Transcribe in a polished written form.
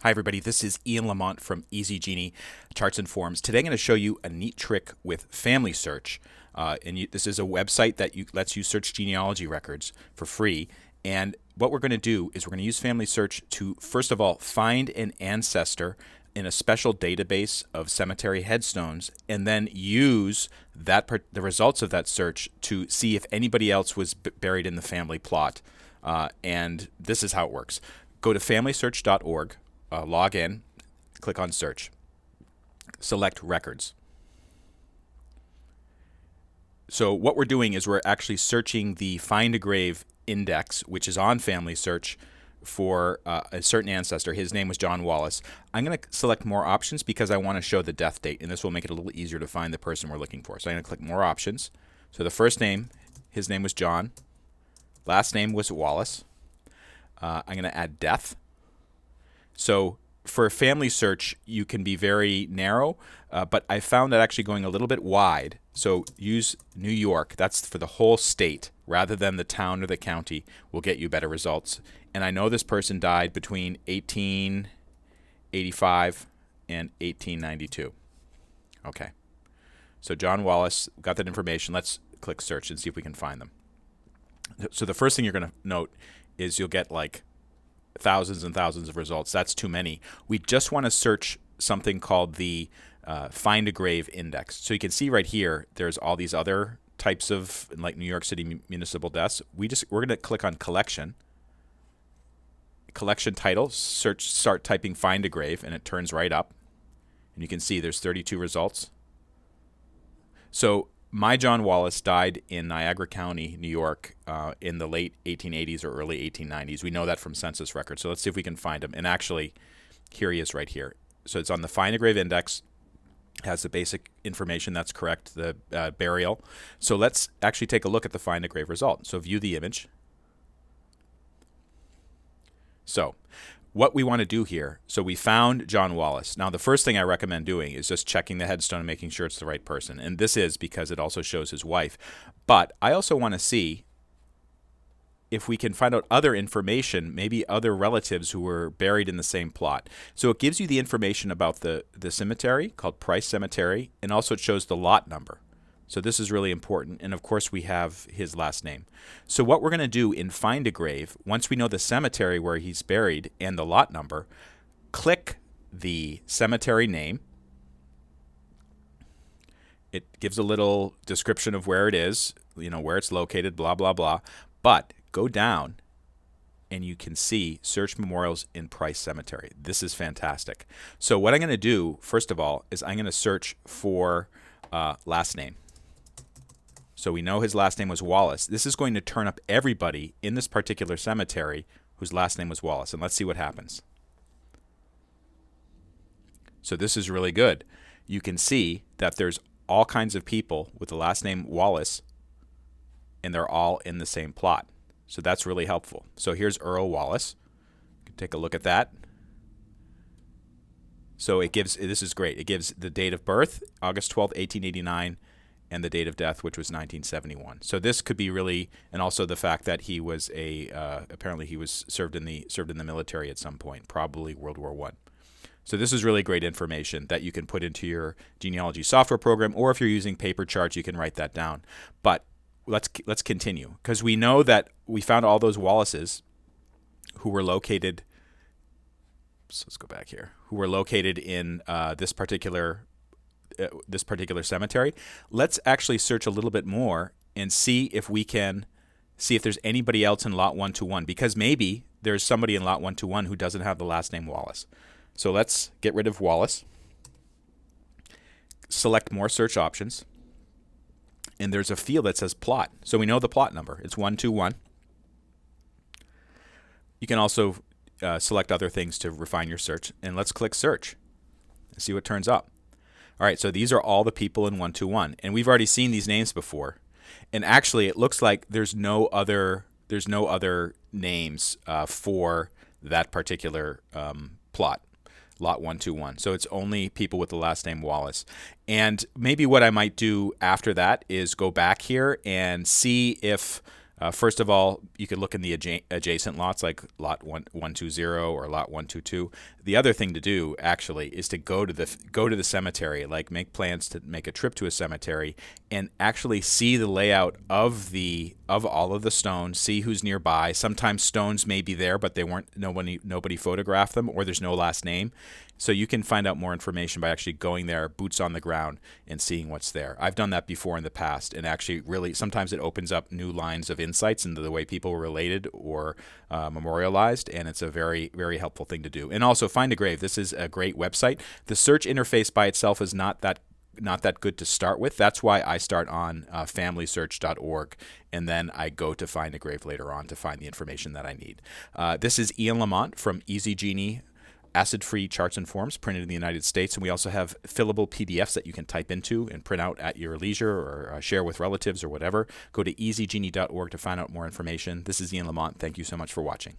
Hi everybody, this is Ian Lamont from Easy Genie Charts and Forms. Today I'm going to show you a neat trick with FamilySearch. This is a website that lets you search genealogy records for free. And what we're going to do is we're going to use FamilySearch to, first of all, find an ancestor in a special database of cemetery headstones, and then use the results of that search to see if anybody else was buried in the family plot. And this is how it works. Go to familysearch.org. Log in, click on search, select records. So what we're doing is we're actually searching the Find a Grave index, which is on FamilySearch, for a certain ancestor. His name was John Wallace. I'm going to select more options because I want to show the death date, and this will make it a little easier to find the person we're looking for. So I'm going to click more options. So the first name, his name was John. Last name was Wallace. I'm going to add death. So for FamilySearch, you can be very narrow, but I found that actually going a little bit wide. So use New York. That's for the whole state rather than the town or the county will get you better results. And I know this person died between 1885 and 1892. Okay. So John Wallace, got that information. Let's click search and see if we can find them. So the first thing you're going to note is you'll get like thousands and thousands of results. That's too many. We just want to search something called the Find a Grave index. So you can see right here, there's all these other types of, like New York City municipal deaths. We're going to click on collection title, search, start typing Find a Grave, and it turns right up. And you can see there's 32 results. So my John Wallace died in Niagara County, New York, in the late 1880s or early 1890s. We know that from census records. So let's see if we can find him. And actually, here he is right here. So it's on the Find a Grave index. Has the basic information that's correct, the burial. So let's actually take a look at the Find a Grave result. So view the image. So what we want to do here, so we found John Wallace. Now, the first thing I recommend doing is just checking the headstone and making sure it's the right person. And this is because it also shows his wife. But I also want to see if we can find out other information, maybe other relatives who were buried in the same plot. So it gives you the information about the cemetery called Price Cemetery, and also it shows the lot number. So this is really important. And of course, we have his last name. So what we're going to do in Find a Grave, once we know the cemetery where he's buried and the lot number, click the cemetery name. It gives a little description of where it is, where it's located, blah, blah, blah. But go down and you can see search memorials in Price Cemetery. This is fantastic. So what I'm going to do, first of all, is I'm going to search for last name. So we know his last name was Wallace. This is going to turn up everybody in this particular cemetery whose last name was Wallace. And let's see what happens. So this is really good. You can see that there's all kinds of people with the last name Wallace, and they're all in the same plot. So that's really helpful. So here's Earl Wallace. You can take a look at that. So it gives, this is great. It gives the date of birth, August 12th, 1889, and the date of death, which was 1971. So this could be really, and also the fact that he was apparently he was served in the military at some point, probably World War I. So this is really great information that you can put into your genealogy software program, or if you're using paper charts, you can write that down. But let's continue, because we know that we found all those Wallaces who were located. So let's go back here. Who were located in this particular cemetery. Let's actually search a little bit more and see if we can see if there's anybody else in lot 121, because maybe there's somebody in lot 121 who doesn't have the last name Wallace. So let's get rid of Wallace. Select more search options. And there's a field that says plot. So we know the plot number. It's 121. You can also select other things to refine your search. And let's click search and see what turns up. All right, so these are all the people in 121. And we've already seen these names before. And actually, it looks like there's no other names for that particular plot. Lot 121. So it's only people with the last name Wallace. And maybe what I might do after that is go back here and see if First of all, you could look in the adjacent lots, like lot 120 or lot 122. The other thing to do actually is to go to the cemetery, like make plans to make a trip to a cemetery and actually see the layout of all of the stones, see who's nearby. Sometimes stones may be there, but nobody photographed them, or there's no last name. So you can find out more information by actually going there, boots on the ground, and seeing what's there. I've done that before in the past, and actually really sometimes it opens up new lines of insights into the way people were related or memorialized, and it's a very, very helpful thing to do. And also, Find a Grave. This is a great website. The search interface by itself is not that good to start with. That's why I start on FamilySearch.org, and then I go to Find a Grave later on to find the information that I need. This is Ian Lamont from Easy Genie acid-free charts and forms printed in the United States, and we also have fillable PDFs that you can type into and print out at your leisure or share with relatives or whatever. Go to easygenie.org to find out more information. This is Ian Lamont. Thank you so much for watching.